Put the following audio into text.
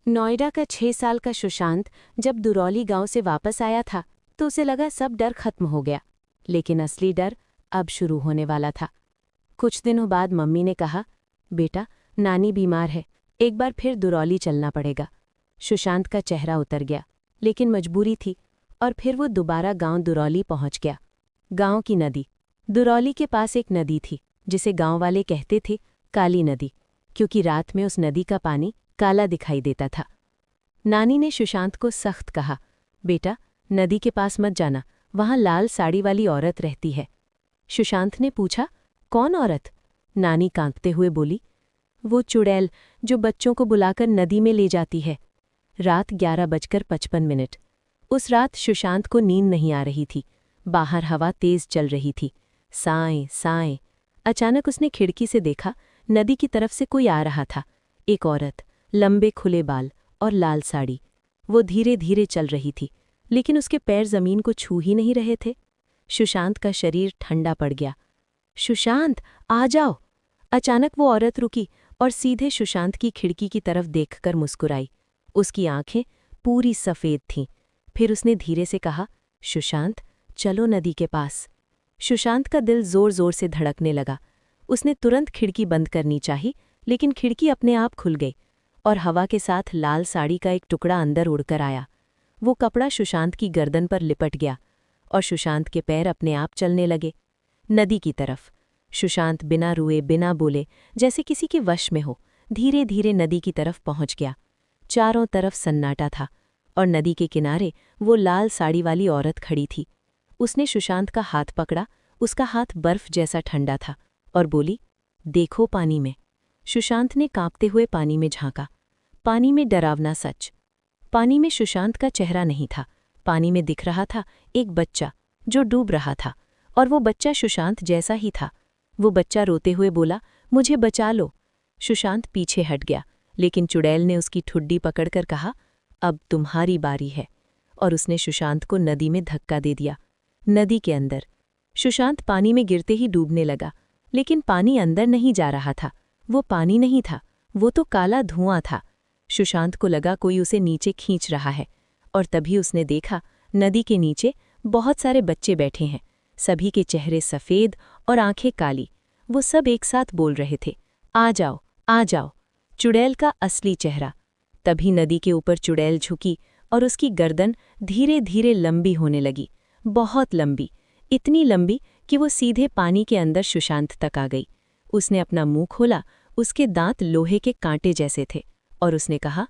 नोएडा का 6 साल का सुशांत जब दुरौली गांव से वापस आया था तो उसे लगा सब डर खत्म हो गया। लेकिन असली डर अब शुरू होने वाला था। कुछ दिनों बाद मम्मी ने कहा, बेटा नानी बीमार है, एक बार फिर दुरौली चलना पड़ेगा। सुशांत का चेहरा उतर गया, लेकिन मजबूरी थी और फिर वो दोबारा गांव दुरौली पहुंच गया। गांव की नदी। दुरौली के पास एक नदी थी जिसे गांव वाले कहते थे काली नदी, क्योंकि रात में उस नदी का पानी काला दिखाई देता था। नानी ने सुशांत को सख्त कहा, बेटा नदी के पास मत जाना, वहां लाल साड़ी वाली औरत रहती है। सुशांत ने पूछा, कौन औरत? नानी कांपते हुए बोली, वो चुड़ैल जो बच्चों को बुलाकर नदी में ले जाती है। रात 11:55। उस रात सुशांत को नींद नहीं आ रही थी। बाहर हवा तेज चल रही थी, साएं साएं। अचानक उसने खिड़की से देखा, नदी की तरफ से कोई आ रहा था। एक औरत, लंबे खुले बाल और लाल साड़ी। वो धीरे धीरे चल रही थी, लेकिन उसके पैर जमीन को छू ही नहीं रहे थे। सुशांत का शरीर ठंडा पड़ गया। सुशांत, आ जाओ। अचानक वो औरत रुकी और सीधे सुशांत की खिड़की की तरफ देखकर मुस्कुराई। उसकी आंखें पूरी सफ़ेद थीं। फिर उसने धीरे से कहा, सुशांत चलो नदी के पास। सुशांत का दिल जोर जोर से धड़कने लगा। उसने तुरंत खिड़की बंद करनी चाही, लेकिन खिड़की अपने आप खुल गई और हवा के साथ लाल साड़ी का एक टुकड़ा अंदर उड़कर आया। वो कपड़ा सुशांत की गर्दन पर लिपट गया और सुशांत के पैर अपने आप चलने लगे नदी की तरफ। सुशांत बिना रुए बिना बोले, जैसे किसी के वश में हो, धीरे धीरे नदी की तरफ पहुंच गया। चारों तरफ सन्नाटा था और नदी के किनारे वो लाल साड़ी वाली औरत खड़ी थी। उसने सुशांत का हाथ पकड़ा। उसका हाथ बर्फ जैसा ठंडा था और बोली, देखो पानी में। सुशांत ने कांपते हुए पानी में झांका। पानी में डरावना सच। पानी में सुशांत का चेहरा नहीं था। पानी में दिख रहा था एक बच्चा जो डूब रहा था, और वो बच्चा सुशांत जैसा ही था। वो बच्चा रोते हुए बोला, मुझे बचा लो। सुशांत पीछे हट गया, लेकिन चुड़ैल ने उसकी ठुड्डी पकड़कर कहा, अब तुम्हारी बारी है, और उसने सुशांत को नदी में धक्का दे दिया। नदी के अंदर सुशांत पानी में गिरते ही डूबने लगा, लेकिन पानी अंदर नहीं जा रहा था। वो पानी नहीं था, वो तो काला धुआं था। सुशांत को लगा कोई उसे नीचे खींच रहा है, और तभी उसने देखा नदी के नीचे बहुत सारे बच्चे बैठे हैं। सभी के चेहरे सफ़ेद और आंखें काली। वो सब एक साथ बोल रहे थे, आ जाओ आ जाओ। चुड़ैल का असली चेहरा। तभी नदी के ऊपर चुड़ैल झुकी और उसकी गर्दन धीरे धीरे लंबी होने लगी, बहुत लंबी, इतनी लंबी कि वो सीधे पानी के अंदर सुशांत तक आ गई। उसने अपना मुंह खोला। उसके दांत लोहे के कांटे जैसे थे और उसने कहा,